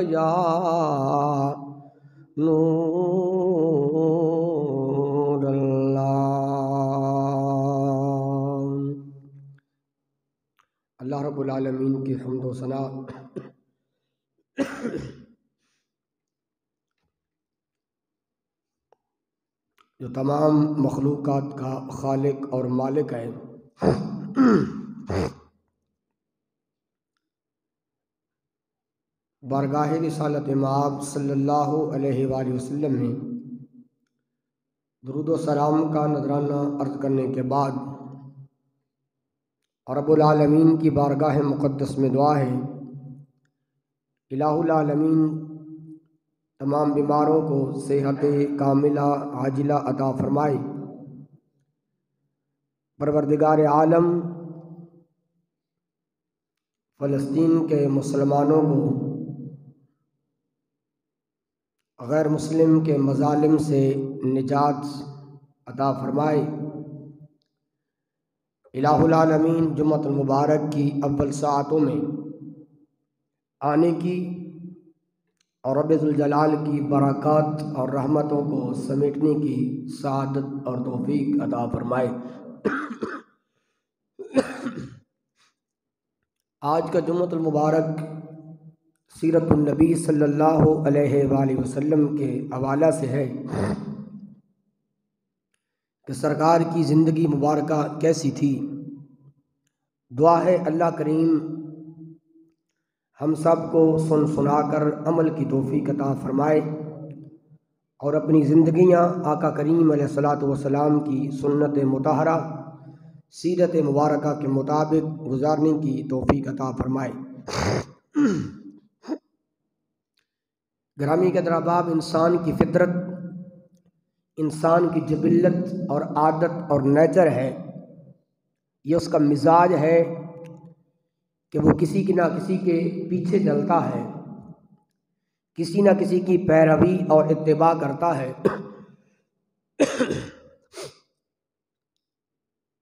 یا نور اللہ۔ اللہ رب العالمین کی حمد و ثنا جو تمام مخلوقات کا خالق اور مالک ہے، بارگاہ رسالت مآب صلی اللہ علیہ وآلہ وسلم میں درود و سلام کا نذرانہ عرض کرنے کے بعد رب العالمین کی بارگاہ مقدس میں دعا ہے، الہ العالمین تمام بیماروں کو صحت کاملہ عاجلہ عطا فرمائے۔ پروردگار عالم فلسطین کے مسلمانوں کو غیر مسلم کے مظالم سے نجات عطا فرمائے۔ الہ العالمین جمعۃ المبارک کی اول ساعتوں میں آنے کی اور رب ذوالجلال کی برکات اور رحمتوں کو سمیٹنے کی سعادت اور توفیق عطا فرمائے۔ آج کا جمعۃ المبارک سیرت النبی صلی اللہ علیہ وآلہ وسلم کے حوالہ سے ہے کہ سرکار کی زندگی مبارکہ کیسی تھی۔ دعا ہے اللہ کریم ہم سب کو سن سنا کر عمل کی توفیق عطا فرمائے اور اپنی زندگیاں آقا کریم علیہ الصلاۃ والسلام کی سنت مطہرہ سیرت مبارکہ کے مطابق گزارنے کی توفیق عطا فرمائے۔ گرامی قدر احباب، انسان کی فطرت، انسان کی جبلت اور عادت اور نیچر ہے، یہ اس کا مزاج ہے کہ وہ کسی نہ کسی کے پیچھے چلتا ہے، کسی نہ کسی کی پیروی اور اتباع کرتا ہے۔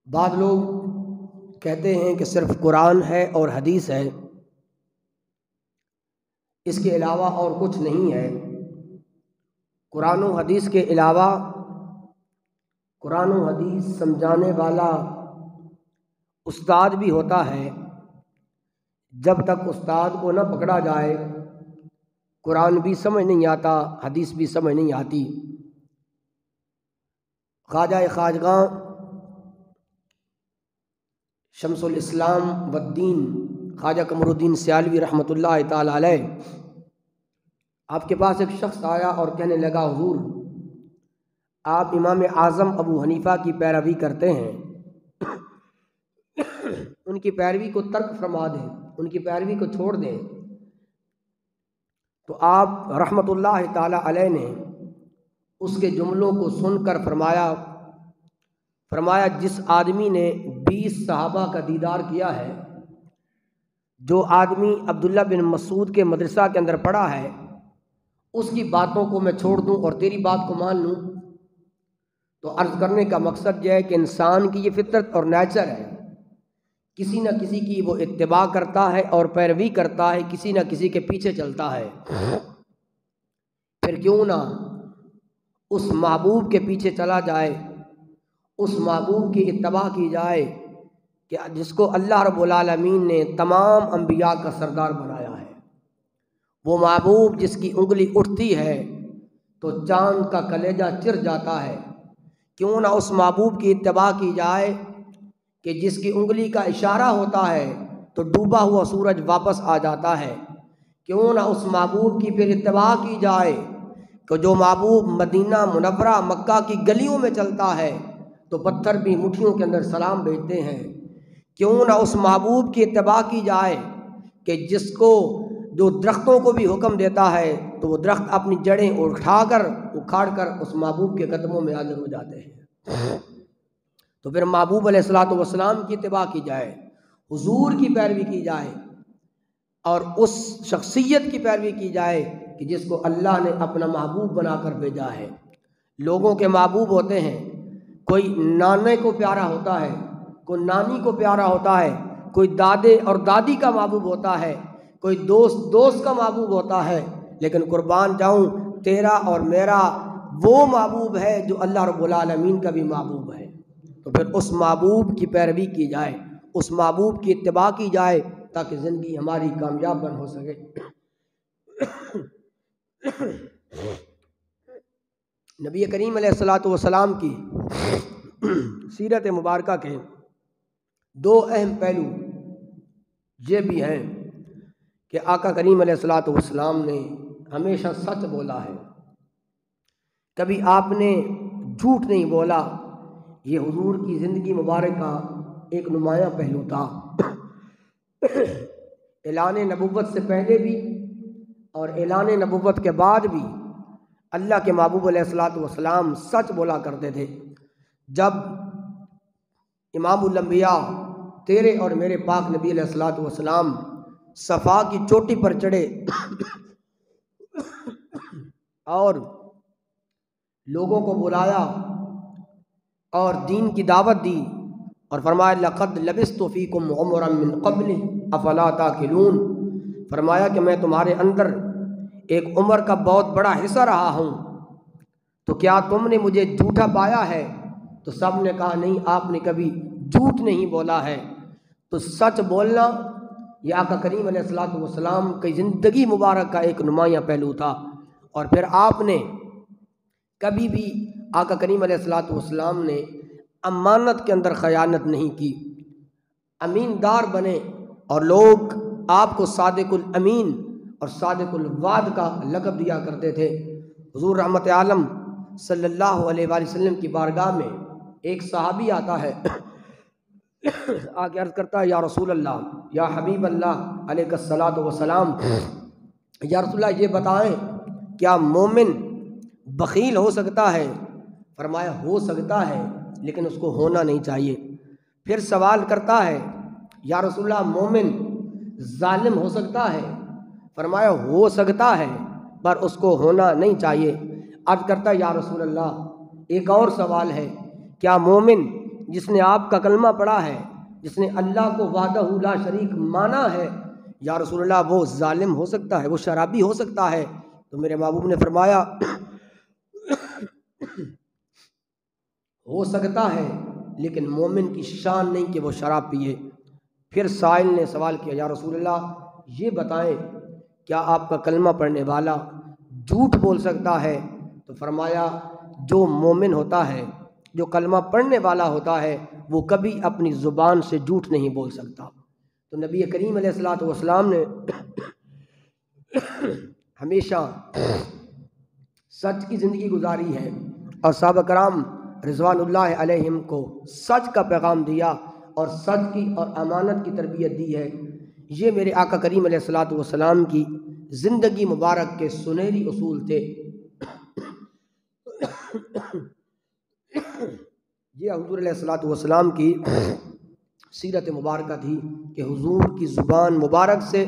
بعض لوگ کہتے ہیں کہ صرف قرآن ہے اور حدیث ہے، اس کے علاوہ اور کچھ نہیں ہے۔ قرآن و حدیث کے علاوہ قرآن و حدیث سمجھانے والا استاد بھی ہوتا ہے۔ جب تک استاد کو نہ پکڑا جائے قرآن بھی سمجھ نہیں آتا، حدیث بھی سمجھ نہیں آتی۔ خواجہ خواجگاں شمس الاسلام والدین خواجہ قمر الدین سیالوی رحمۃ اللہ تعالی علیہ، آپ کے پاس ایک شخص آیا اور کہنے لگا، حضور آپ امام اعظم ابو حنیفہ کی پیروی کرتے ہیں، ان کی پیروی کو ترک فرما دیں، ان کی پیروی کو چھوڑ دیں۔ تو آپ رحمۃ اللہ تعالی علیہ نے اس کے جملوں کو سن کر فرمایا جس آدمی نے 20 صحابہ کا دیدار کیا ہے، جو آدمی عبداللہ بن مسعود کے مدرسہ کے اندر پڑھا ہے، اس کی باتوں کو میں چھوڑ دوں اور تیری بات کو مان لوں۔ تو عرض کرنے کا مقصد یہ ہے کہ انسان کی یہ فطرت اور نیچر ہے، کسی نہ کسی کی وہ اتباع کرتا ہے اور پیروی کرتا ہے، کسی نہ کسی کے پیچھے چلتا ہے۔ پھر کیوں نہ اس محبوب کے پیچھے چلا جائے، اس محبوب کی اتباع کی جائے کہ جس کو اللہ رب العالمین نے تمام انبیاء کا سردار بنایا ہے۔ وہ محبوب جس کی انگلی اٹھتی ہے تو چاند کا کلیجہ چر جاتا ہے۔ کیوں نہ اس محبوب کی اتباع کی جائے کہ جس کی انگلی کا اشارہ ہوتا ہے تو ڈوبا ہوا سورج واپس آ جاتا ہے۔ کیوں نہ اس محبوب کی پھر اتباع کی جائے کہ جو محبوب مدینہ منورہ مکہ کی گلیوں میں چلتا ہے تو پتھر بھی مٹھیوں کے اندر سلام بھیجتے ہیں۔ کیوں نہ اس محبوب کی اتباع کی جائے کہ جس کو جو درختوں کو بھی حکم دیتا ہے تو وہ درخت اپنی جڑیں اکھاڑ کر اس محبوب کے قدموں میں حاضر ہو جاتے ہیں۔ تو پھر محبوب علیہ الصلوۃ والسلام کی اتباع کی جائے، حضور کی پیروی کی جائے اور اس شخصیت کی پیروی کی جائے کہ جس کو اللہ نے اپنا محبوب بنا کر بھیجا ہے۔ لوگوں کے محبوب ہوتے ہیں، کوئی نانے کو پیارا ہوتا ہے، کوئی نانی کو پیارا ہوتا ہے، کوئی دادے اور دادی کا محبوب ہوتا ہے، کوئی دوست کا محبوب ہوتا ہے، لیکن قربان جاؤں تیرا اور میرا وہ محبوب ہے جو اللہ رب العالمین کا بھی محبوب ہے۔ تو پھر اس محبوب کی پیروی کی جائے، اس محبوب کی اتباع کی جائے تاکہ زندگی ہماری کامیاب بن ہو سکے۔ نبی کریم علیہ الصلوۃ والسلام کی سیرت مبارکہ کے دو اہم پہلو یہ بھی ہیں کہ آقا کریم علیہ الصلوۃ والسلام نے ہمیشہ سچ بولا ہے، کبھی آپ نے جھوٹ نہیں بولا۔ یہ حضور کی زندگی مبارک کا ایک نمایاں پہلو تھا۔ اعلان نبوت سے پہلے بھی اور اعلان نبوت کے بعد بھی اللہ کے محبوب علیہ الصلوۃ والسلام سچ بولا کرتے تھے۔ جب امام الانبیاء تیرے اور میرے پاک نبی علیہ الصلوۃ والسلام صفا کی چوٹی پر چڑھے اور لوگوں کو بلایا اور دین کی دعوت دی اور فرمایا لقد لبثت فیکم عمرا من قبل افلا تاکلون، فرمایا کہ میں تمہارے اندر ایک عمر کا بہت بڑا حصہ رہا ہوں، تو کیا تم نے مجھے جھوٹا پایا ہے؟ تو سب نے کہا نہیں، آپ نے کبھی جھوٹ نہیں بولا ہے۔ تو سچ بولنا یہ آقا کریم علیہ الصلوۃ والسلام کی زندگی مبارک کا ایک نمایاں پہلو تھا۔ اور پھر آپ نے کبھی بھی آقا کریم علیہ الصلوۃ والسلام نے امانت کے اندر خیانت نہیں کی، امین دار بنے، اور لوگ آپ کو صادق الامین اور صادق الوعد کا لقب دیا کرتے تھے۔ حضور رحمت عالم صلی اللہ علیہ وآلہ وسلم کی بارگاہ میں ایک صحابی آتا ہے، آگے عرض کرتا ہے یا رسول اللہ، یا حبیب اللہ علیہ الصلاۃ والسلام، یا رسول اللہ یہ بتائیں کیا مومن بخیل ہو سکتا ہے؟ فرمایا ہو سکتا ہے لیکن اس کو ہونا نہیں چاہیے۔ پھر سوال کرتا ہے یا رسول اللہ مومن ظالم ہو سکتا ہے؟ فرمایا ہو سکتا ہے پر اس کو ہونا نہیں چاہیے۔ عرض کرتا ہے یا رسول اللہ ایک اور سوال ہے، کیا مومن جس نے آپ کا کلمہ پڑھا ہے، جس نے اللہ کو وحدہ لا شریک مانا ہے، یا رسول اللہ وہ ظالم ہو سکتا ہے، وہ شرابی ہو سکتا ہے؟ تو میرے محبوب نے فرمایا ہو سکتا ہے لیکن مومن کی شان نہیں کہ وہ شراب پیے۔ پھر سائل نے سوال کیا یا رسول اللہ یہ بتائیں کیا آپ کا کلمہ پڑھنے والا جھوٹ بول سکتا ہے؟ تو فرمایا جو مومن ہوتا ہے، جو کلمہ پڑھنے والا ہوتا ہے، وہ کبھی اپنی زبان سے جھوٹ نہیں بول سکتا۔ تو نبی کریم علیہ الصلوۃ والسلام نے ہمیشہ سچ کی زندگی گزاری ہے اور صحابہ کرام رضوان اللہ علیہم کو سچ کا پیغام دیا اور سچ کی اور امانت کی تربیت دی ہے۔ یہ میرے آقا کریم علیہ الصلوۃ والسلام کی زندگی مبارک کے سنہری اصول تھے۔ یہ حضور علیہ الصلوۃ والسلام کی سیرت مبارکہ تھی کہ حضور کی زبان مبارک سے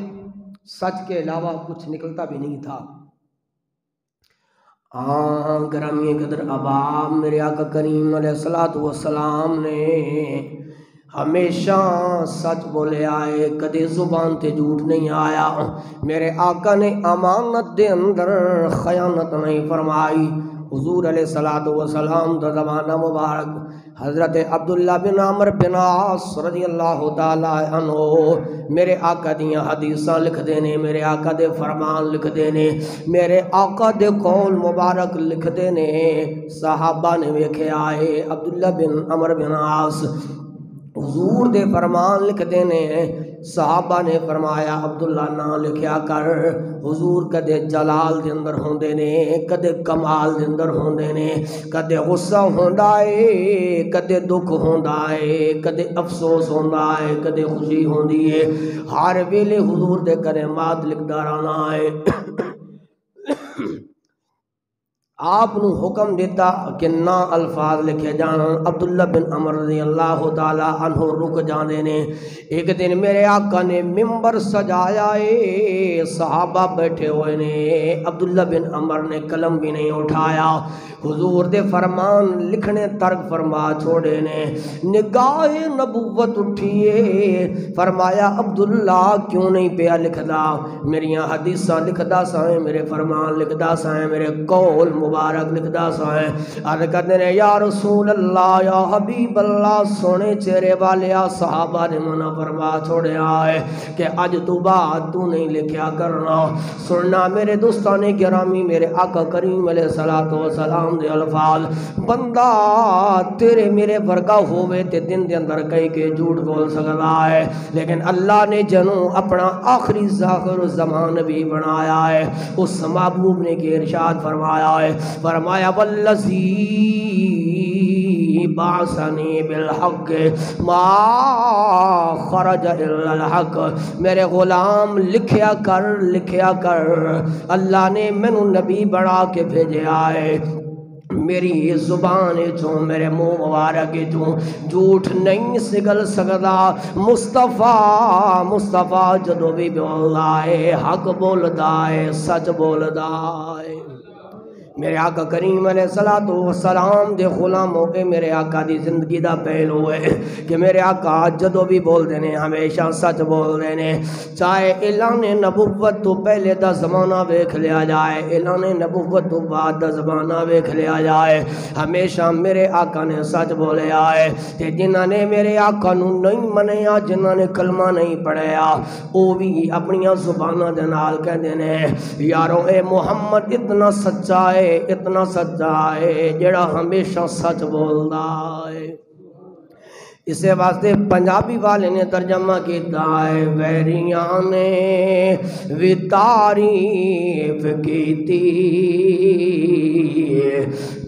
سچ کے علاوہ کچھ نکلتا بھی نہیں تھا۔ گرامی قدر احباب، میرے آقا کریم علیہ الصلوۃ والسلام نے ہمیشہ سچ بولے آئے، کدی زبان تے جھوٹ نہیں آیا۔ میرے آقا نے امانت دے اندر خیانت نہیں فرمائی۔ حضور علیہ الصلوۃ والسلام دا زمانہ مبارک حضرت عبداللہ بن عمرو بن عاص رضی اللہ تعالی عنہ میرے آقا دیاں حدیثاں لکھ دینے، میرے آقا دے فرمان لکھ دینے، میرے آقا دے قول مبارک لکھ دینے۔ صحابہ نے ویکھے آئے عبداللہ بن عمرو بن عاص حضور دے فرمان لکھ دینے۔ صحابہ نے فرمایا عبداللہ نہ لکھیا کر، حضور کدے جلال دے اندر ہوندے نے، کدے کمال دے اندر ہوندے نے، کدے غصہ ہوندا ہے، کدے دکھ ہوندا ہے، کدے افسوس ہوندا ہے، کدے خوشی ہوندی ہے، ہر ویلے حضور دے کلمات لکھدا رہنا ہے۔ آپ نو حکم دیتا کہ نہ الفاظ لکھے جان۔ عبداللہ بن عمر رضی اللہ تعالیٰ عنہ رک جانے نے۔ ایک دن میرے آقا نے ممبر سجایا ہے، صحابہ بیٹھے ہوئے نے، عبداللہ بن عمر نے قلم بھی نہیں اٹھایا، حضور دے فرمان لکھنے ترک فرما چھوڑے نے۔ نگاہ نبوت اٹھیے، فرمایا عبداللہ کیوں نہیں پیا لکھدا؟ میریاں حدیثاں لکھدا سائیں، میرے فرمان لکھدا سائیں، میرے قول مبارک لکھدا سائیں۔ عرض کرتے ہیں یا رسول اللہ، یا حبیب اللہ، سونے چہرے والیا، صحابہ نے منع فرما چھوڑے آئے کہ اج تو بعد تو نہیں لکھیا کرنا۔ سننا میرے دوستان گرامی، میرے آقا کریم علیہ السلام دے الفاظ، بندہ تیرے میرے ورگا ہوئے تے دن دے اندر کئی کے جھوٹ بول سکتا ہے، لیکن اللہ نے جنوں اپنا آخری ظاہر زمان بھی بنایا ہے۔ اس محبوب نے کہ ارشاد فرمایا ہے، فرمایا والذی بعثنی بالحق ما خرج الا الحق، میرے غلام لکھیا کر، اللہ نے مینوں نبی بنا کے بھیجا ہے، میری زبان چوں، میرے منہ مبارک چوں جھوٹ نہیں نکل سکتا۔ مصطفیٰ جدو بھی بولدا ہے حق بولدا ہے، سچ بولدا ہے۔ میرے آقا کریم علیہ السلام دے غلاموں کے میرے آقا دی زندگی دا پہلو ہے کہ میرے آقا جدو بھی بول دینے ہمیشہ سچ بول دینے، چاہے اعلان نبوت تو پہلے دا زمانہ ویکھ لیا جائے، اعلان نبوت تو بعد دا زمانہ ویکھ لیا جائے، ہمیشہ میرے آقا نے سچ بولے آئے۔ تے جنہاں نے میرے آقا نو نہیں منیا، جنہاں نے کلمہ نہیں پڑھیا، او بھی اپنیاں زباناں دے نال کہندے نے یارو اے محمد اتنا سچا ہے، اتنا سچا ہے جڑا ہمیشہ سچ بولدا ہے۔ اسے واسطے پنجابی والے نے ترجمہ کیتا ہے، ویریاں نے بھی تعریف کیتی،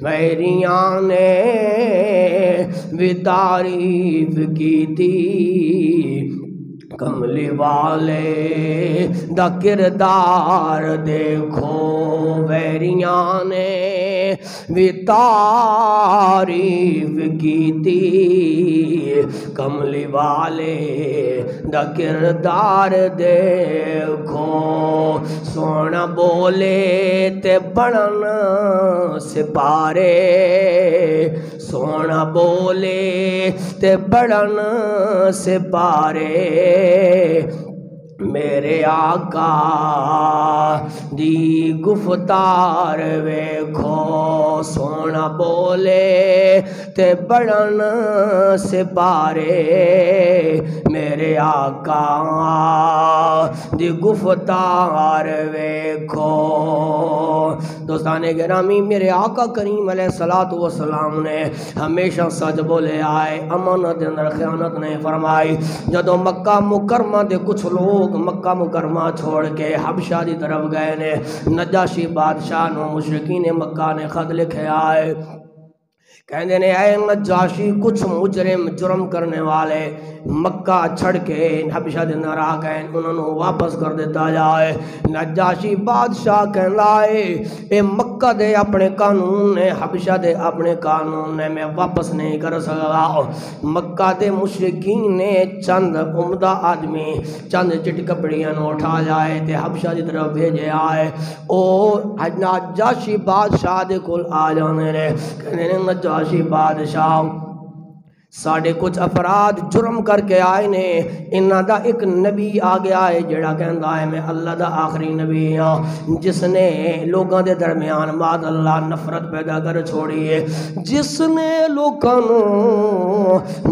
ویریاں نے بھی تعریف کیتی، کملی والے دا کردار دیکھو، ویریاں نے بھی تعریف کیتی، کملی والے دا کردار دیکھو، سونا بولے تے بڑن سپارے، سونا بولے تے بڑن سپارے، میرے آقا دی گفتار ویکھو، سونا بولے تے بڑن سپارے، میرے آقا دی گفتار ویکھو۔ دوستان گرامی، میرے آقا کریم علیہ السلام نے ہمیشہ سچ بولے آئے، امانت اندر خیانت نہیں فرمائی۔ جدو مکہ مکرمہ دے کچھ لوگ مکہ مکرمہ چھوڑ کے حبشہ دی طرف گئے نے، نجاشی بادشاہ نو مشرکین مکہ نے خط لکھے آئے، کہندے نے اے نجاشی کچھ مجرم جرم کرنے والے مکہ چھڑ کے حبشہ دے اندر آ گئے، انہوں نے واپس کر دیتا جائے۔ نجاشی بادشاہ کہندا ہے اے مکہ دے اپنے قانون نے، حبشہ دے اپنے قانون نے میں واپس نہیں کر سکتا۔ مکہ دے مشرکین نے چند عمدہ آدمی چند چٹ کپڑیاں نو اٹھا جائے تے حبشہ دی طرف بھیجے آئے، او نجاشی بادشاہ دے کول آ جانے نے، کہنے نے نجاشی بادشاہ ساڑھے کچھ افراد جرم کر کے آئے نے، انہاں دا ایک نبی آ گیا ہے جڑا کہندا ہے میں اللہ دا آخری نبی ہاں، جس نے لوگاں دے درمیان بعد اللہ نفرت پیدا کر چھوڑی ہے، جس نے لوکاں نو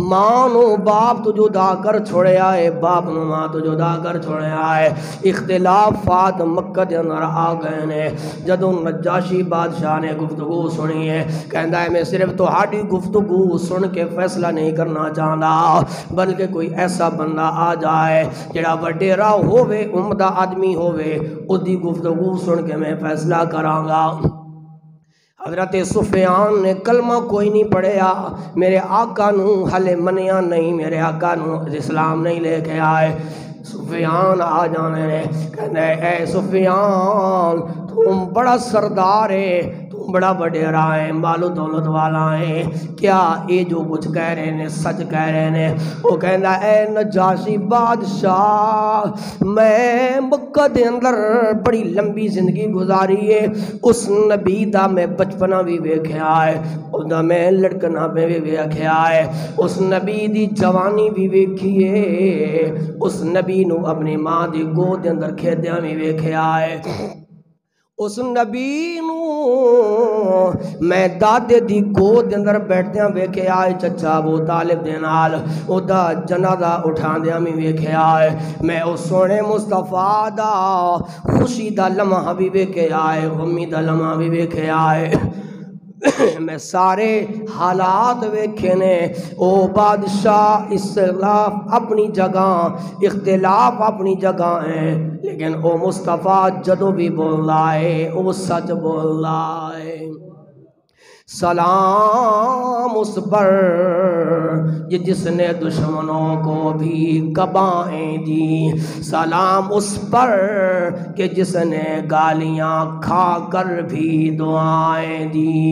ماں نو باپ تو جدا کر چھوڑیا ہے، باپ نو ماں تو جدا کر چھوڑیا ہے، اختلافات مکہ دے اندر آ گئے نے۔ جدوں نجاشی بادشاہ نے گفتگو سنی ہے، کہندا ہے میں صرف تہاڈی گفتگو سن کے فیصلہ نہیں کرنا چاہتا، بلکہ کوئی ایسا بندہ آ جائے جڑا وڈیرا ہووے، عمدہ آدمی ہووے، اس دی گفتگو سن کے میں فیصلہ کراں گا۔ حضرت سفیان نے کلمہ کوئی نہیں پڑھیا، میرے آقا نو حلے منیا نہیں، میرے آقا نو اسلام نہیں لے کے آئے۔ سفیان آ جانے نے، کہنے اے سفیان تم بڑا سردار ہے، تو بڑا وڈیرا ہے، مالو دولت والا ہے، کیا یہ جو کچھ کہہ رہے ہیں سچ کہہ رہے ہیں؟ وہ کہنا اے نجاشی بادشاہ، میں مکہ دے اندر بڑی لمبی زندگی گزاری ہے، اس نبی دا میں بچپنا بھی ویکھیا ہے، اُدا میں لڑکنا بھی ویکھیا ہے، اس نبی دی جوانی بھی ویکھی ہے، اس نبی نو اپنی ماں دی گود دے اندر کھیدیاں بھی ویکھیا ہے، اس نبی نو میں دادے دی گود اندر بیٹھدیاں ویکھے آئے، چچا ابو طالب دے نال اودا جنازہ اٹھاندیاں بھی ویکھے آئے، میں اس سونے مصطفیٰ دا خوشی دا لمحہ بھی ویکھے آئے، غمی دا لمحہ بھی ویکھے آئے، میں سارے حالات ویکھے نے۔ او بادشاہ اختلاف اپنی جگہ، اختلاف اپنی جگہ ہے، لیکن او مصطفیٰ جدو بھی بول رہا ہے او سچ بول رہا ہے۔ سلام اس پر جس نے دشمنوں کو بھی کبائیں دی، سلام اس پر کہ جس نے گالیاں کھا کر بھی دعائیں دی،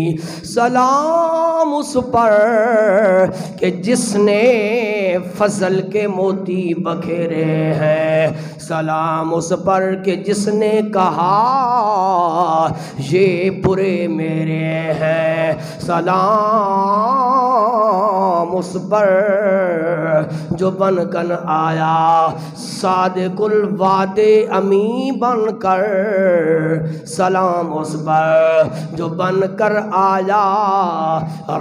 سلام اس پر کہ جس نے فضل کے موتی بکھیرے ہیں، سلام اس پر کہ جس نے کہا یہ برے میرے ہیں، سلام اس پر جو بن کر آیا صادق الوعد امی بن کر، سلام اس پر جو بن کر آیا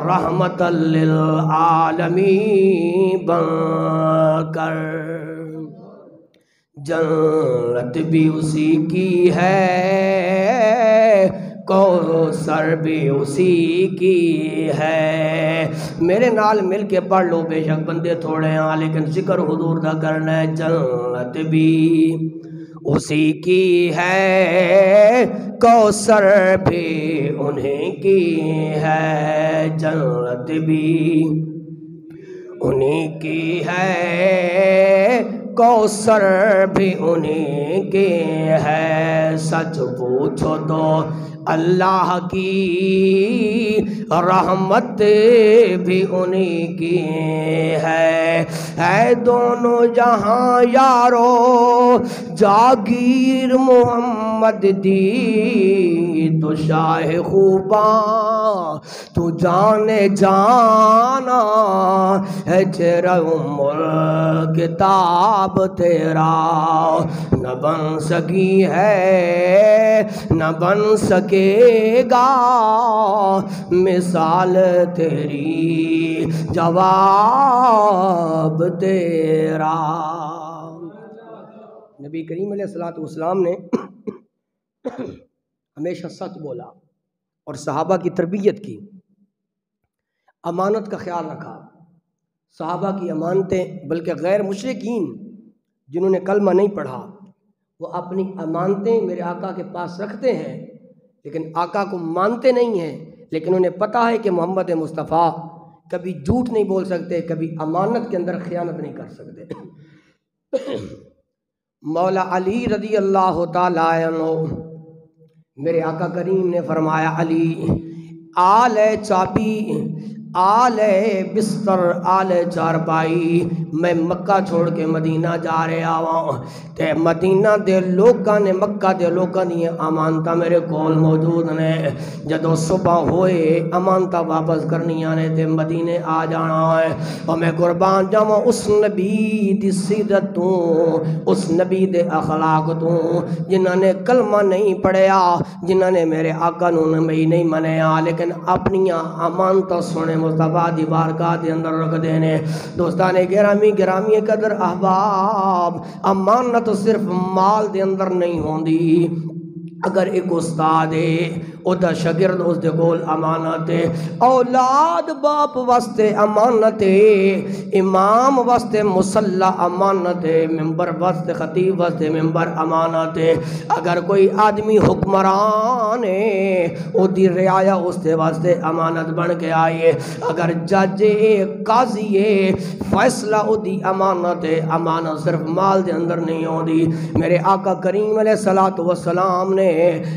رحمت للعالمین بن کر، جنت بھی اسی کی ہے، کوثر بھی اسی کی ہے۔ میرے نال مل کے پڑھ لو، بے شک بندے تھوڑے ہیں لیکن ذکر حضور دا کرنا ہے۔ جنت بھی اسی کی ہے، کوثر بھی انہیں کی ہے، جنت بھی انہیں کی ہے، کوثر بھی انہیں کی ہے، سچ پوچھو تو اللہ کی رحمت بھی انہیں کی ہے دونوں جہاں یارو جاگیر محمد دی، تو شاہ خوباں تو جانے جانا ہے، چہرہ کتاب تیرا نہ بن سکی ہے نہ بن سکے گا، مثال تیری جواب تیرا۔ نبی کریم علیہ السلام نے ہمیشہ سچ بولا اور صحابہ کی تربیت کی، امانت کا خیال رکھا۔ صحابہ کی امانتیں، بلکہ غیر مشرکین جنہوں نے کلمہ نہیں پڑھا، وہ اپنی امانتیں میرے آقا کے پاس رکھتے ہیں لیکن آقا کو مانتے نہیں ہیں، لیکن انہیں پتہ ہے کہ محمد مصطفیٰ کبھی جھوٹ نہیں بول سکتے، کبھی امانت کے اندر خیانت نہیں کر سکتے۔ مولا علی رضی اللہ تعالیٰ عنہ، میرے آقا کریم نے فرمایا علی آل چابی، آل بستر، آل چارپائی، میں مکہ چھوڑ کے مدینہ جا رہا ہوں تے مدینہ دے لوکاں نے، مکہ دے لوکاں دی امانتاں میرے کول موجود نے، جدو صبح ہوئے امانتاں واپس کرنیاں نے تے مدینے آ جانا ہے، اور میں قربان جاواں اس نبی دی سیرت تو، اس نبی دے اخلاق تو، جنہاں نے کلمہ نہیں پڑھیا، جنہاں نے میرے آقا نو نہیں منیا، لیکن اپنی امانتاں سونے مصطفیٰ دی بارگاہ دے اندر رکھ دینے۔ دوستان گرامی قدر احباب، امانت صرف مال دے اندر نہیں ہوندی، اگر ایک استاد ہے او دا شاگرد اس دے کول امانت ہے، اولاد باپ واسطے امانت ہے، امام واسطے مصلی امانت ہے، ممبر واسطے خطیب واسطے ممبر امانت ہے، اگر کوئی آدمی حکمران ہے او دی رعایا اس دے واسطے امانت بن کے آئیے، اگر جج قاضی ہے فیصلہ او دی امانت ہے، امانت صرف مال دے اندر نہیں ہوندی۔ میرے آقا کریم علیہ السلام نے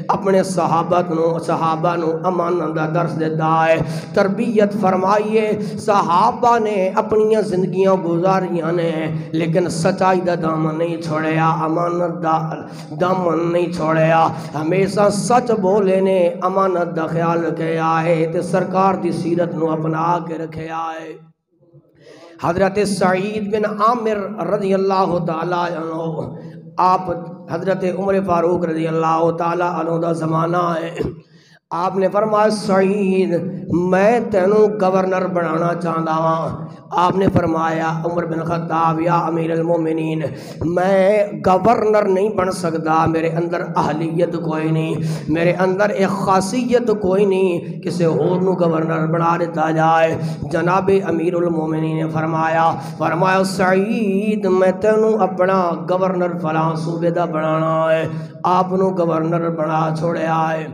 اپنے صحابہ نو امانت دا درس دیتا ہے، تربیت فرمائیے۔ صحابہ نے اپنی زندگیاں گزاریاں نے لیکن سچائی دا دامن نہیں چھوڑیا، امانت دا دامن نہیں چھوڑیا، ہمیشہ سچ بولے نے، امانت دا خیال رکھے آئے تے سرکار دی سیرت نو اپنا کے رکھے آئے۔ حضرت سعید بن عامر رضی اللہ تعالیٰ عنہ، آپ حضرت عمر فاروق رضی اللہ تعالیٰ عنہ دا زمانہ ہے، آپ نے فرمایا سعید میں تینوں گورنر بنانا چاہتا ہوں۔ آپ نے فرمایا عمر بن خطاب یا امیر المومنین میں گورنر نہیں بن سکتا، میرے اندر اہلیت کوئی نہیں، میرے اندر ایک خاصیت کوئی نہیں کسی اور نو گورنر بنا دیتا جائے۔ جناب امیر المومنین نے فرمایا سعید میں تینوں اپنا گورنر فلاں صوبے دا بنانا ہے، آپ نو گورنر بنا چھوڑیا ہے۔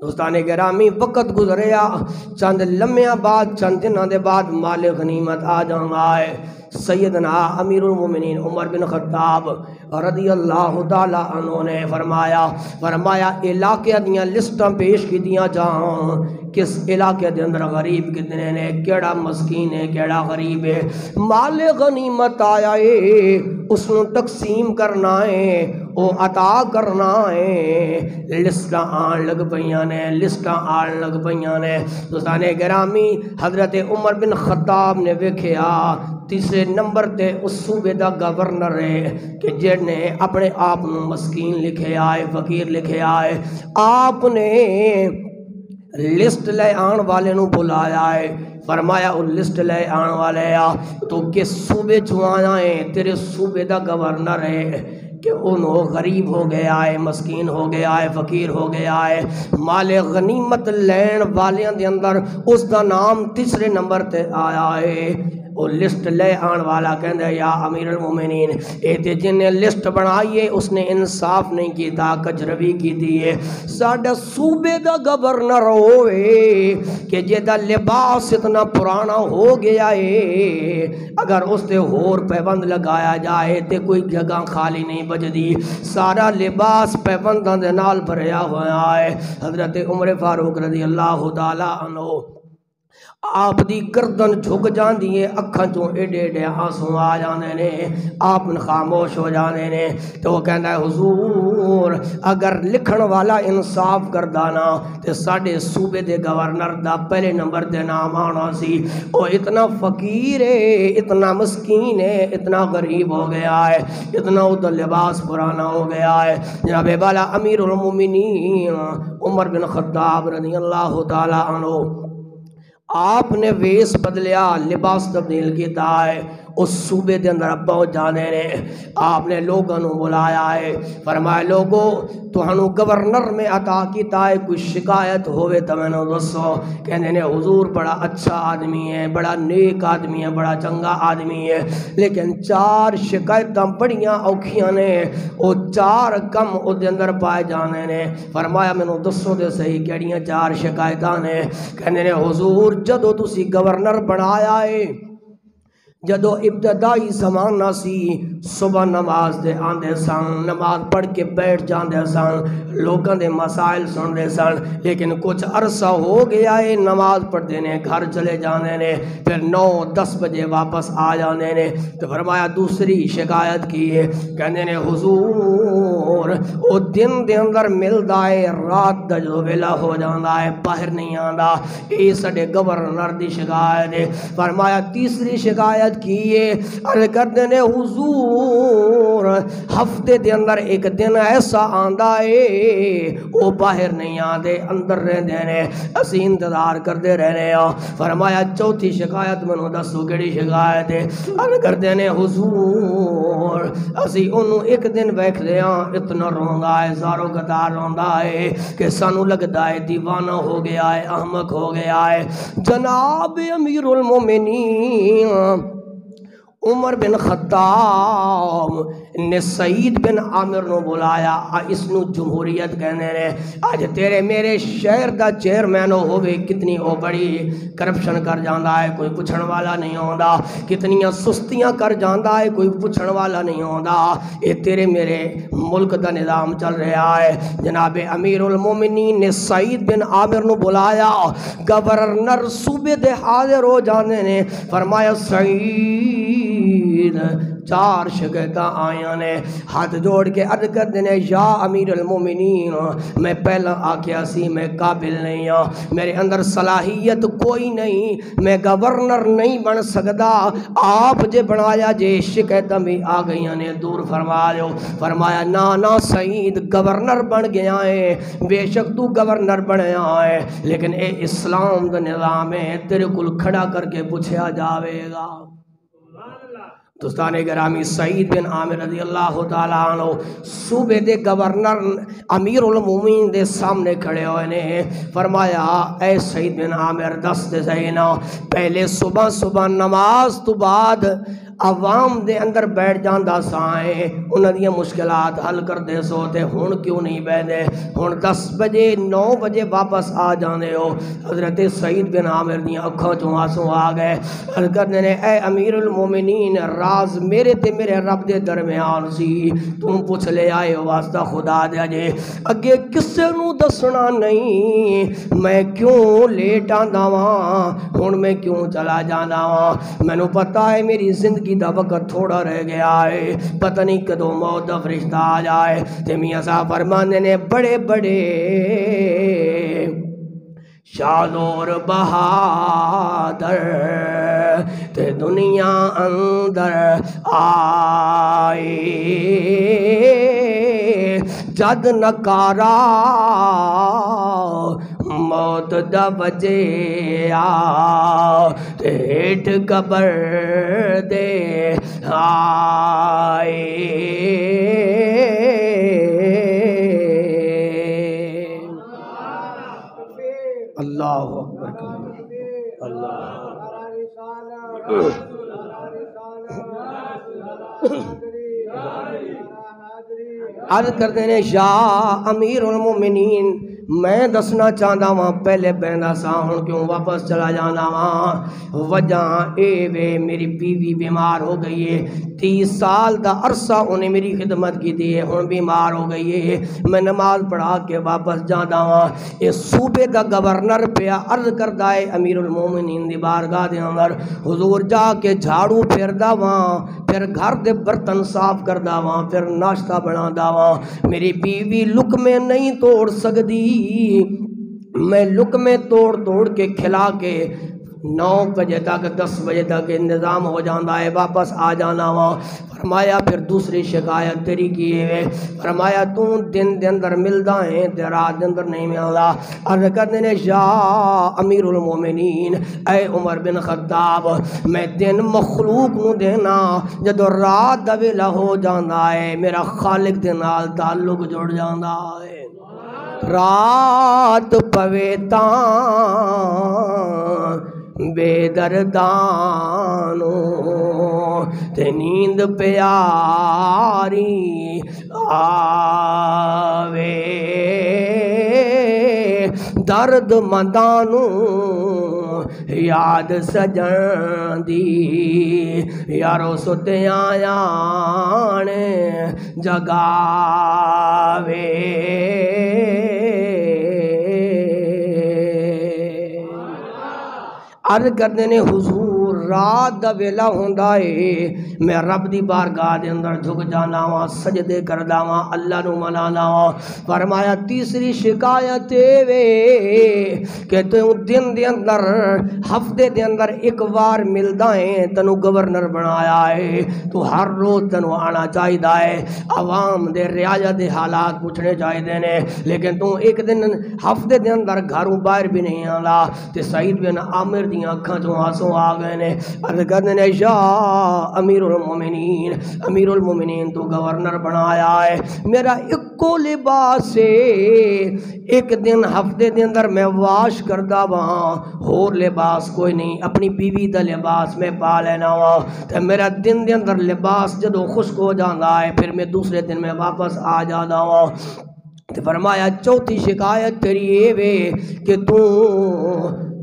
دوستان گرامی وقت گزریا، چند لمحیاں بعد، چند دنوں دے بعد مال غنیمت آ جانا ہے۔ سیدنا امیر المومنین عمر بن خطاب رضی اللہ تعالیٰ عنہ نے فرمایا علاقے دیاں لسٹاں پیش کی دیاں جاؤں، کس علاقے دے اندر غریب کتنے نے، کیڑا مسکین ہے، کیڑا غریب ہے، مال غنیمت آیا ہے، اس نو تقسیم کرنا ہے، او عطا کرنا ہے۔ لسٹاں آن لگ پیاں نے۔ دوستان گرامی حضرت عمر بن خطاب نے ویکھیا تیسرے نمبر تے اس صوبے دا گورنر ہے کہ جن نے اپنے آپ نو مسکین لکھے آئے، فقیر لکھے آئے، آپ نے لسٹ لے آن والے نو بلایا ہے، فرمایا وہ لسٹ لے آن والے تو کس صوبے چوانا ہے، تیرے صوبے دا گورنر ہے کہ انہوں غریب ہو گیا ہے، مسکین ہو گیا ہے، فقیر ہو گیا ہے، مال غنیمت لین والیاں دے اندر اس دا نام تیسرے نمبر تے آیا ہے۔ وہ لسٹ لے آن والا کہندے یا امیر المومنین اے تے جن نے لسٹ بنائیے اس نے انصاف نہیں کیتا، کجروی کیتی ہے۔ ساڈا صوبے دا گورنر ہوئے کہ جیدہ لباس اتنا پرانا ہو گیا ہے، اگر اس تے ہور پیوند لگایا جائے تے کوئی جگہ خالی نہیں بجدی، سارا لباس پیونداں دے نال بھریا ہوا ہے۔ حضرت عمر فاروق رضی اللہ تعالیٰ عنہ آپ دی گردن جھک جاندی ہے، اکھاں چوں ایڈے ایڈے آنسو آ جاندے نے، آپ خاموش ہو جاندے نے، تو وہ کہندا ہے حضور اگر لکھن والا انصاف کردا نا تے ساڈے صوبے دے گورنر دا پہلے نمبر تے نام آنا سی، وہ اتنا فقیر ہے، اتنا مسکین ہے، اتنا غریب ہو گیا ہے، اتنا ادھر لباس پرانا ہو گیا ہے۔ جناب والا امیر المومنین عمر بن خطاب رضی اللہ تعالی عنہ آپ نے ویس بدلیا، لباس تبدیل کیتا ہے، اس صوبے دے اندر پہنچ جانے نے، آپ نے لوگوں نو بلایا ہے، فرمایا لوگو تہانوں گورنر میں عطا کیتا ہے، کوئی شکایت ہوئے تو میں نو دسو۔ کہنے نے حضور بڑا اچھا آدمی ہے، بڑا نیک آدمی ہے، بڑا چنگا آدمی ہے، لیکن 4 شکایتاں بڑیاں اوکھیاں نے، وہ 4 کم او دے اندر پائے جانے نے۔ فرمایا میں نو دسو دے صحیح کیڑیاں 4 شکایتاں نے۔ کہنے نے حضور جدو تسی گورنر بنایا ہے، جدو ابتدائی زمانہ سی، صبح نماز دے آندے سن، نماز پڑھ کے بیٹھ جاندے سن، لوگوں دے مسائل سن دے سن، لیکن کچھ عرصہ ہو گیا ہے نماز پڑھتے نے گھر چلے جانے نے، پھر 9-10 بجے واپس آ جانے نے۔ تو فرمایا دوسری شکایت کی ہے، کہنے نے حضور او دن دے اندر ملدا ہے، رات دا جو ویلا ہو جاندا ہے باہر نہیں آندا، اے ساڈے گورنر دی شکایت ہے۔ فرمایا تیسری شکایت کیے، عرض کردے نے حضور ہفتے دے اندر ایک دن ایسا آندا ہے وہ باہر نہیں آندے، اندر رہندے نے، اسی انتظار کردے رہنے ہاں۔ فرمایا چوتھی شکایت منو دسو کیڑی شکایت ہے؟ عرض کردے نے حضور اسی انہوں ایک دن ویکھدے ہاں اتنا روندا ہے، زارو قطار روندا ہے کہ سانو لگدا ہے دیوانہ ہو گیا ہے، احمق ہو گیا ہے۔ جناب امیر المومنین عمر بن خطاب نے سعید بن عامر نو بلایا، اس نو جمہوریت کہنے نے، آج تیرے میرے شہر دا چیئرمین ہوئے کتنی او بڑی کرپشن کر جاندہ ہے کوئی پوچھن والا نہیں ہوندا، کتنیاں سستیاں کر جاندہ ہے کوئی پوچھن والا نہیں ہوندا، اے تیرے میرے ملک دا نظام چل رہا ہے۔ جناب امیر المومنین نے سعید بن عامر نو بلایا، گورنر صوبے دے حاضر ہو جانے نے، فرمایا سعید 4 شکایتاں آیاں نے، ہاتھ جوڑ کے عرض کر دینے، یا امیر المومنین میں پہلا آکیا سی میں قابل نہیں ہوں، میرے اندر صلاحیت کوئی نہیں، میں گورنر نہیں بن سکتا، آپ جے بنایا جے شکایتاں بھی آ گئیاں نے دور فرما دو۔ فرمایا نا سعید گورنر بن گیا ہے، بے شک تو گورنر بنیا ہے، لیکن اے اسلام دا نظام ہے، تیرے کل کھڑا کر کے پوچھا جاوے گا۔ دوستان گرامی، سعید بن عامر رضی اللہ تعالیٰ عنہ صوبے دے گورنر امیر المومنین دے سامنے کھڑے ہوئے نے، فرمایا اے سعید بن عامر دس دے زینا، پہلے صبح نماز تو بعد عوام دے اندر بیٹھ جاندہ سائیں، انہاں دیاں مشکلات حل کر دے سوتے، ہون کیوں نہیں بیٹھے، ہون 10 بجے 9 بجے واپس آ جانے ہو۔ حضرت سعید بن عامر دیاں اکھوں چوں آنسو آ گئے، عرض کرنے نے، اے امیر المومنین راز میرے تے میرے رب دے درمیان سی، تم پوچھ لے آئے ہو واسطہ خدا دے جے، اگے کسے نو دسنا نہیں، میں کیوں لیٹ آندا واں، ہون میں کیوں چلا جانا واں، میں نو پتہ ہے میری زندگی دا وقت تھوڑا رہ گیا ہے، پتہ نہیں کدوں موت دا فرشتہ آ جائے۔ تے میاں صاحب فرمانے نے، بڑے بڑے شادور بہادر تے دنیا اندر آئے، جد نکارا موت دا بجے آ ٹھیٹ قبر دے آئے۔ اللہ اکبر اللہ عرض کرتے ہیں، یا امیر المومنین میں دسنا چاہتا ہوں پہلے بہنا سا ہوں کیوں واپس چلا جانا ہوں، وجہ اے وے میری بیوی بیمار ہو گئی ہے، 30 سال دا عرصہ انہیں میری خدمت کی دی ہے، ہوں بیمار ہو گئی ہے، میں نماز پڑھا کے واپس جانا ہوں۔ یہ صوبے دا گورنر پیا عرض کردہ ہے امیر المومنین دی بارگاہ دے اندر، حضور جا کے جھاڑو پھر دا وہاں، پھر گھر دے برتن صاف کردہ وہاں، پھر ناشتہ بنا دا وہاں، میری بیوی لقمے نہیں توڑ سکتی، میں لقمے توڑ کے کھلا کے 9 بجے تک 10 بجے تک انتظام ہو جاندہ ہے، واپس آ جانا وہاں۔ فرمایا پھر دوسری شکایت تیری کی ہے، فرمایا تو دن دے اندر ملدا ہے تے رات دے اندر نہیں ملدا۔ عرض کرنے نے، یا امیر المومنین اے عمر بن خطاب، میں دن مخلوق نو دینا، جدو رات دا ویلا ہو جاندہ ہے میرا خالق دے نال تعلق جڑ جاندہ ہے، رات پوے تاں بے دردانو تے نیند پیاری آوے، درد مندانو یاد سجن دی، یارو ستیاں یان جگاوے۔ عرض کرنے نے، حضور رات دا ویلا ہوندا ہے، میں رب دی بارگاہ دے اندر جھک جانا وا، سجدے کردا وا، اللہ نو منانا وا۔ فرمایا تیسری شکایت وے کہ تو دن دے اندر ہفتے دے اندر ایک بار ملدا ہے، تنو گورنر بنایا ہے، تو ہر روز تنو آنا چاہیدا ہے، عوام دے رعایا دے حالات پوچھنے چاہیدے نے، لیکن تو ایک دن ہفتے دے اندر گھروں باہر بھی نہیں آندا۔ تے سعید بن عامر دیاں اکھاں چوں آنسو آ گئے نے، عرض کرنے نے، یا امیر المومنین تو گورنر بنایا ہے، میرا ایک اکو لباس ہے، ایک دن ہفتے دے اندر میں واش کردا وہاں، ہور لباس کوئی نہیں، اپنی بیوی دا لباس میں پا لینا وا، تے میرا دن دے اندر لباس جدو خشک ہو جاتا ہے پھر میں دوسرے دن میں واپس آ جاتا وا۔ فرمایا چوتھی شکایت تیری اے وے کہ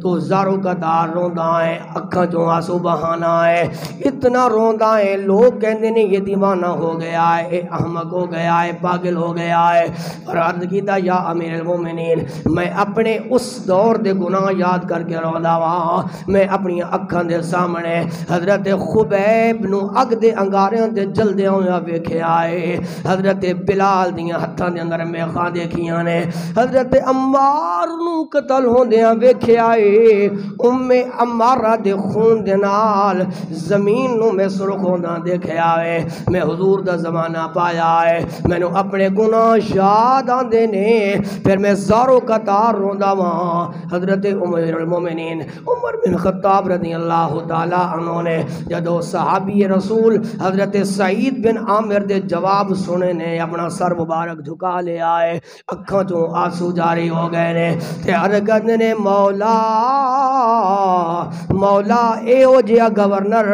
تو زارو کا دار روندا ہے، اکھاں چوں آنسو بہانا ہے، اتنا روندا ہے لوگ کہندے نے یہ دیوانہ ہو گیا ہے، اے احمق ہو گیا ہے، پاگل ہو گیا ہے۔ اور عرض کیتا یا امیر المومنین میں اپنے اس دور دے گناہ یاد کر کے روندا وا، میں اپنی اکھاں دے سامنے حضرت خبیب نو اگ دے انگاریاں تے جلدے ہویا ویکھیا ہے، حضرت بلال دیاں ہتھاں دے اندر میخاں دیکھیاں نے، حضرت عمار نو قتل ہوندیاں ویکھیا ہے، ام عمارہ دے خون دے نال زمین نو میں سرخ ہوندا دیکھیا ہے، میں حضور دا زمانہ پایا ہے، میں نو اپنے گناہ یاد آندے نے، پھر میں زارو قطار روندا وہاں۔ حضرت امیر المومنین عمر بن خطاب رضی اللہ تعالی عنہ نے جدو صحابی رسول حضرت سعید بن عامر دے جواب سنے نے اپنا سر مبارک جھکا لیا ہے، اکھاں چوں آنسو جاری ہو گئے نے، تے عرض کردے نے مولا مولا اے او جیا گورنر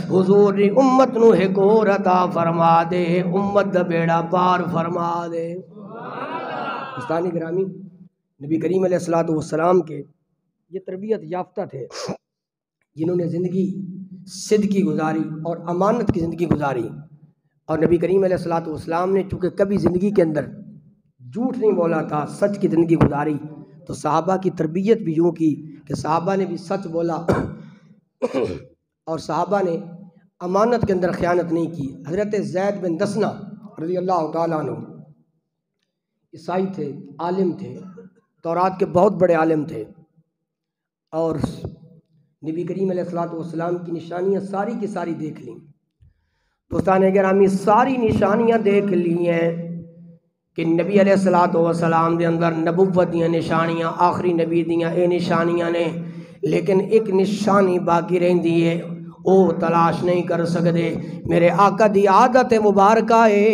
حضور دی امت نو ایک اور عطا فرما دے، امت دا بیڑا پار فرما دے۔ دوستان گرامی، نبی کریم علیہ السلام کے یہ تربیت یافتہ تھے جنہوں نے زندگی صدقی گزاری اور امانت کی زندگی گزاری، اور نبی کریم علیہ السلام نے چونکہ کبھی زندگی کے اندر جھوٹ نہیں بولا تھا، سچ کی زندگی گزاری، تو صحابہ کی تربیت بھی یوں کی کہ صحابہ نے بھی سچ بولا اور صحابہ نے امانت کے اندر خیانت نہیں کی۔ حضرت زید بن دسنہ رضی اللہ تعالیٰ عنہ عیسائی تھے، عالم تھے، تورات کے بہت بڑے عالم تھے، اور نبی کریم علیہ السلام کی نشانیاں ساری کی ساری دیکھ لیں۔ دوستان گرامی، ساری نشانیاں دیکھ لی ہیں کہ نبی علیہ السلام دے اندر نبوت دیاں نشانیاں، آخری نبی دیاں اے نشانیاں نے، لیکن ایک نشانی باقی رہندی ہے، او تلاش نہیں کر سکتے۔ میرے آقا دی عادت مبارکہ ہے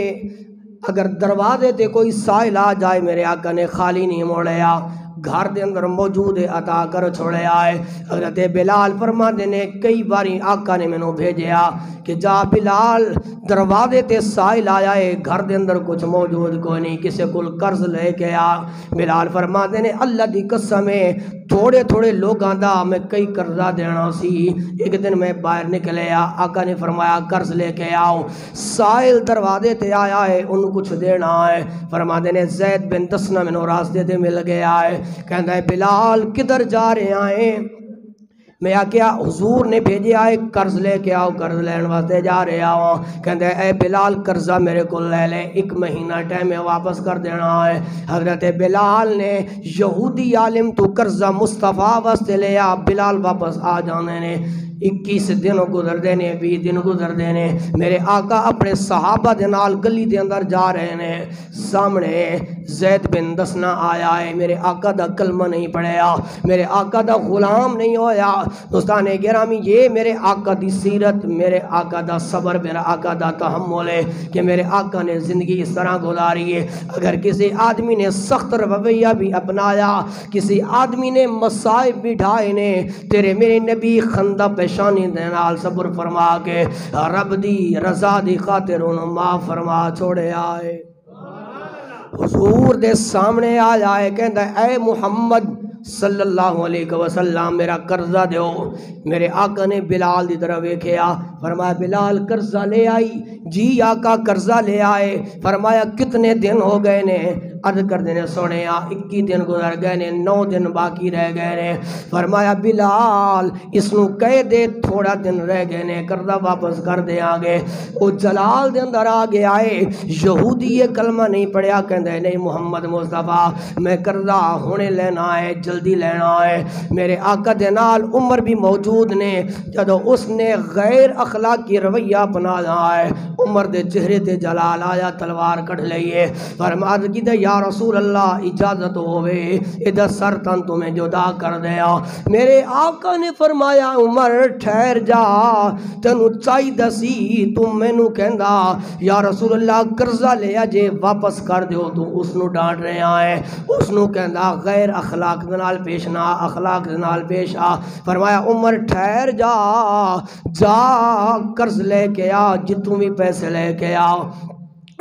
اگر دروازے تے کوئی سائل آ جائے میرے آقا نے خالی نہیں موڑیا، گھر دے اندر موجود عطا کر چھوڑیا ہے۔ حضرت بلال فرماندے نے کئی باری آقا نے مینوں بھیجیا کہ جا بلال دروازے تے سائل آیا ہے، گھر دے اندر کچھ موجود کوئی نہیں، کسے کول قرض لے کے آ۔ بلال فرماندے نے اللہ دی قسم ہے تھوڑے تھوڑے لوگاں دا میں کئی قرضہ دینا سی، ایک دن میں باہر نکلیا، آقا نے فرمایا قرض لے کے آؤ، سائل دروازے تے آیا ہے انہوں کچھ دینا ہے۔ فرماندے نے زید بن دسنہ مینوں راستے تے مل گیا ہے، کہندا ہے بلال کدھر جا رہے ہیں؟ میں آکیا حضور نے بھیجے آئے قرض لے کے آؤ، قرض لین واسطے جا رہے آؤ۔ کہندے اے بلال قرضہ میرے کو لے لے، 1 مہینہ ٹائم میں واپس کر دینا ہے۔ حضرت بلال نے یہودی عالم تو قرضہ مصطفیٰ واسطے لیا، بلال واپس آ جانے نے، 21 دن گزر دینے، 20 دن گزر دینے، میرے آقا اپنے صحابہ دے نال گلی دے اندر جا رہے ہیں، سامنے زید بن دسنہ آیا ہے، میرے آقا دا کلمہ نہیں پڑھیا، میرے آقا دا غلام نہیں ہویا۔ دوستان گرامی، یہ میرے آقا دی سیرت، میرے آقا دا صبر، میرے آقا دا تحمل ہے کہ میرے آقا نے زندگی اس طرح گزاری ہے۔ اگر کسی آدمی نے سخت رویہ بھی اپنایا، کسی آدمی نے مصائب بھی ڈھائے نے، تیرے میرے نبی خندہ پیشانی دے نال صبر فرما کے رب دی رضا دی خاطر انہوں معاف فرما چھوڑے آئے۔ حضور دے سامنے آیا ہے، کہندا اے محمد صلی اللہ علیہ وسلم میرا قرضہ دیو۔ میرے آقا نے بلال دی طرف ویکھیا، فرمایا بلال قرضہ لے آئی؟ جی آقا قرضہ لے آئے۔ فرمایا کتنے دن ہو گئے نے؟ عرض کر دینے سونے 21 دن گزر گئے نے، 9 دن باقی رہ گئے نے۔ فرمایا بلال اس نو کہہ دے تھوڑا دن رہ گئے نے، قرضہ واپس کر دے آگے۔ وہ جلال دے اندر آگے آئے، یہودی یہ کلمہ نہیں پڑھیا، کہندے نہیں محمد مصطفیٰ میں قرضہ ہونے لینا ہے، جلدی لینا ہے۔ میرے آقا دے نال عمر بھی موجود نے، جدو اس نے غیر اخلاقی رویہ اپنایا ہے، عمر دے چہرے تے جلال آیا، تلوار کٹ لئیے، فرمایا کی یا رسول اللہ اجازت ہوئے ادھر سر تن تمہیں جدا کر دیا۔ میرے آقا نے فرمایا عمر ٹھہر جا، تینو چاہی دسی تم مینو کہندا یا رسول اللہ قرضہ لیا جے واپس کر دیو، تو اس نو ڈانٹ رہا ہے، اس نو کہندا غیر اخلاق دے نال پیش نہ، اخلاق دے نال پیش آ۔ فرمایا عمر ٹھہر جا، جا قرض لے کے آ، جتوں بھی پیسے لے کے آ،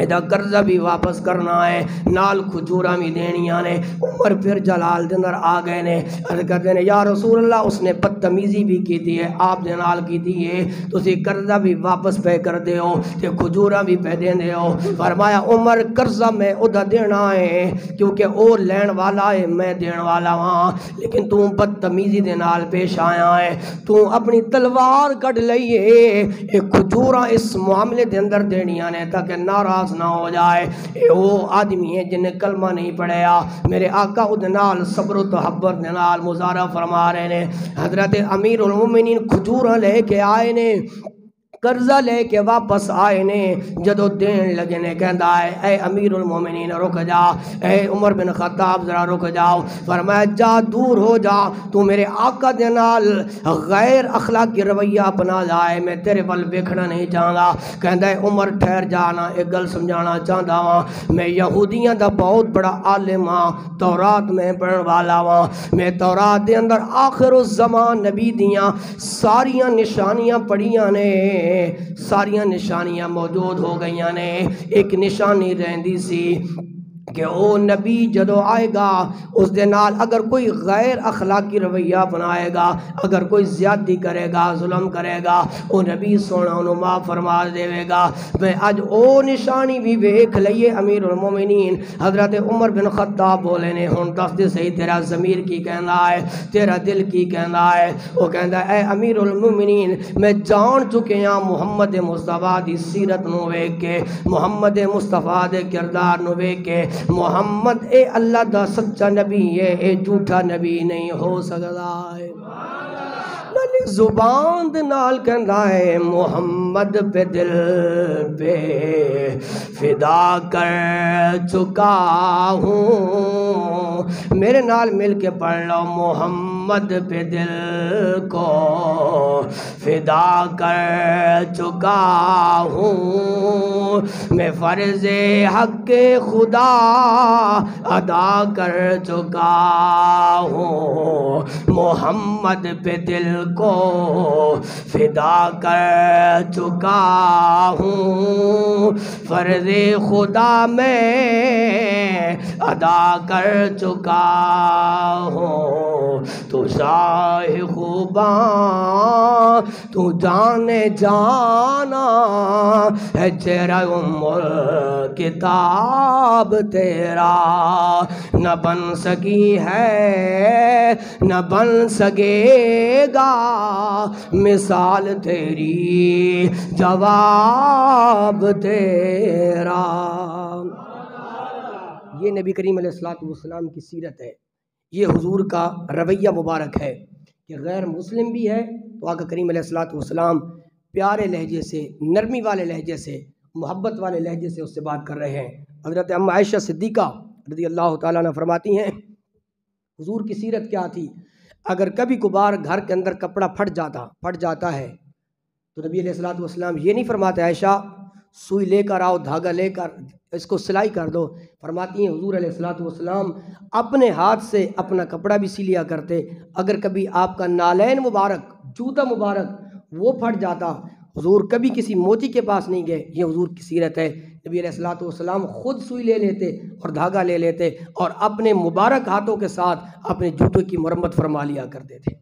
ادا قرضہ بھی واپس کرنا ہے، نال کھجورا بھی دینیاں نے۔ عمر پھر جلال دے اندر آ گئے نے، عرض کرتے ہیں یا رسول اللہ اس نے بدتمیزی بھی کی تھی ہے، آپ دے نال کی تھی ہے، تسی قرضہ بھی واپس پے کر دے ہو تے کھجورا بھی پے دین دے ہو۔ فرمایا عمر قرضہ میں ادا دینا ہے کیونکہ او لین والا ہے، میں دین والا ہاں، لیکن تو بدتمیزی دے نال پیش آیا ہے، تو اپنی تلوار کٹ لئیے، ایک کھجورا اس معاملے دے اندر دینیاں نے تاکہ ناراض نہ ہو جائے۔ وہ آدمی ہے جن نے کلمہ نہیں پڑھیا، میرے آقا ادھے نال صبر و تحبت دے نال مظاہرہ فرما رہے نے۔ حضرت امیر المومنین کھجورہ لے کے آئے نے، قرضہ لے کے واپس آئے نے، جدو دین لگے نے کہندا ہے اے امیر المومنین رک جا، اے عمر بن خطاب ذرا رک جاؤ۔ فرمایا جا دور ہو جا، تو میرے آقا دے نال غیر اخلاقی رویہ اپنا جائے، میں تیرے ول ویکھنا نہیں چاہندا۔ کہندا ہے عمر ٹھہر جانا، ایک گل سمجھانا چاہندا ہاں، میں یہودیاں دا بہت بڑا عالم ہاں، تورات میں پڑھن والا ہاں، میں تورات دے اندر آخر الزمان نبی دیاں ساریاں نشانیاں پڑھیاں نے، ساریاں نشانیاں موجود ہو گئیاں نے۔ ایک نشانی رہندی سی کہ او نبی جدو آئے گا اس دے نال اگر کوئی غیر اخلاقی رویہ اپنائے گا، اگر کوئی زیادتی کرے گا، ظلم کرے گا، او نبی سونا انہوں معاف فرما دے گا۔ میں آج او نشانی بھی ویکھ لئیے امیر المومنین حضرت عمر بن خطاب بولے نے ہن دس دے صحیح تیرا ضمیر کی کہنا ہے، تیرا دل کی کہنا ہے۔ وہ کہندا ہے اے امیر المومنین میں جان چکے ہاں محمد مصطفیٰ دی سیرت نو ویکھ کے، محمد مصطفیٰ دے کردار نو ویکھ کے، محمد اے اللہ دا سچا نبی ہے، اے جھوٹا نبی نہیں ہو سکتا ہے۔ زبان دے نال کہندا ہے محمد پہ دل پہ فدا کر چکا ہوں، میرے نال مل کے پڑھ لو محمد پہ دل کو فدا کر چکا ہوں، میں فرض حق خدا ادا کر چکا ہوں، محمد پہ دل کو فدا کر چکا ہوں، فرض خدا میں ادا کر چکا ہوں، تو شاہ خوباں تو جانے جانا ہے، چہرہ کتاب تیرا نہ بن سکی ہے نہ بن سکے گا، مثال تیری جواب تیرا۔ یہ نبی کریم علیہ السلام کی سیرت ہے، یہ حضور کا رویہ مبارک ہے کہ غیر مسلم بھی ہے تو آقا کریم علیہ السلام پیارے لہجے سے، نرمی والے لہجے سے، محبت والے لہجے سے اس سے بات کر رہے ہیں۔ حضرت ام عائشہ صدیقہ رضی اللہ تعالیٰ عنہ فرماتی ہیں حضور کی سیرت کیا تھی، اگر کبھی کبھار گھر کے اندر کپڑا پھٹ جاتا ہے تو نبی علیہ السلام یہ نہیں فرماتے عائشہ سوئی لے کر آؤ، دھاگا لے کر اس کو سلائی کر دو، فرماتی ہیں حضور علیہ السلام اپنے ہاتھ سے اپنا کپڑا بھی سی لیا کرتے، اگر کبھی آپ کا نالین مبارک، جوتا مبارک وہ پھٹ جاتا، حضور کبھی کسی موچی کے پاس نہیں گئے، یہ حضور کی سیرت ہے۔ نبی علیہ السلام خود سوئی لے لیتے اور دھاگا لے لیتے اور اپنے مبارک ہاتھوں کے ساتھ اپنے جوتوں کی مرمت فرما لیا کرتے تھے،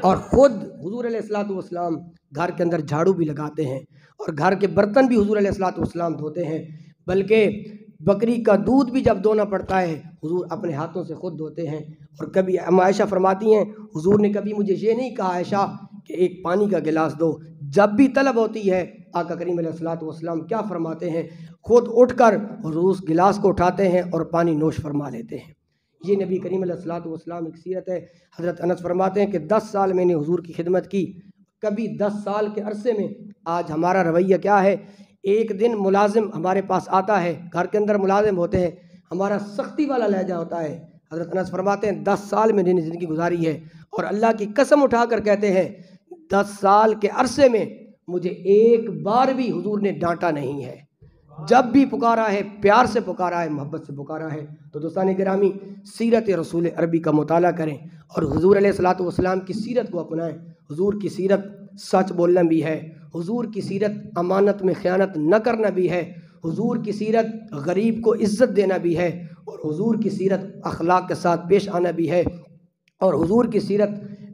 اور خود حضور علیہ السلام گھر کے اندر جھاڑو بھی لگاتے ہیں اور گھر کے برتن بھی حضور علیہ السلام دھوتے ہیں، بلکہ بکری کا دودھ بھی جب دھونا پڑتا ہے حضور اپنے ہاتھوں سے خود دھوتے ہیں۔ اور کبھی ام عائشہ فرماتی ہیں حضور نے کبھی مجھے یہ نہیں کہا عائشہ کہ ایک پانی کا گلاس دو، جب بھی طلب ہوتی ہے آقا کریم علیہ السلام کیا فرماتے ہیں، خود اٹھ کر حضور اس گلاس کو اٹھاتے ہیں اور پانی نوش فرما لیتے ہیں۔ یہ نبی کریم علیہ السلام ایک سیرت ہے۔ حضرت انس فرماتے ہیں کہ 10 سال میں نے حضور کی خدمت کی، کبھی 10 سال کے عرصے میں آج ہمارا رویہ کیا ہے، ایک دن ملازم ہمارے پاس آتا ہے، گھر کے اندر ملازم ہوتے ہیں، ہمارا سختی والا لہجہ ہوتا ہے۔ حضرت انس فرماتے ہیں 10 سال میں نے زندگی گزاری ہے اور اللہ کی قسم اٹھا کر کہتے ہیں 10 سال کے عرصے میں مجھے ایک بار بھی حضور نے ڈانٹا نہیں ہے، جب بھی پکارا ہے پیار سے پکارا ہے، محبت سے پکارا ہے۔ تو دوستان گرامی، سیرت رسول عربی کا مطالعہ کریں اور حضور علیہ الصلوۃ والسلام کی سیرت کو اپنائیں۔ حضور کی سیرت سچ بولنا بھی ہے، حضور کی سیرت امانت میں خیانت نہ کرنا بھی ہے، حضور کی سیرت غریب کو عزت دینا بھی ہے، اور حضور کی سیرت اخلاق کے ساتھ پیش آنا بھی ہے، اور حضور کی سیرت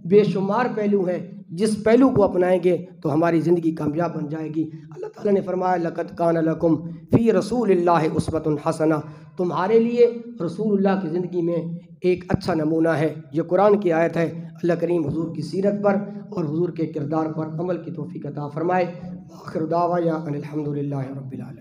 بے شمار پہلو ہیں، جس پہلو کو اپنائیں گے تو ہماری زندگی کامیاب بن جائے گی۔ اللہ تعالیٰ نے فرمایا لقد کان لکم فی رسول اللہ اسوۃ حسنہ، تمہارے لیے رسول اللہ کی زندگی میں ایک اچھا نمونہ ہے۔ یہ قرآن کی آیت ہے۔ اللہ کریم حضور کی سیرت پر اور حضور کے کردار پر عمل کی توفیق عطا فرمائے۔ آخر دعوانا ان الحمد للہ رب العالمین۔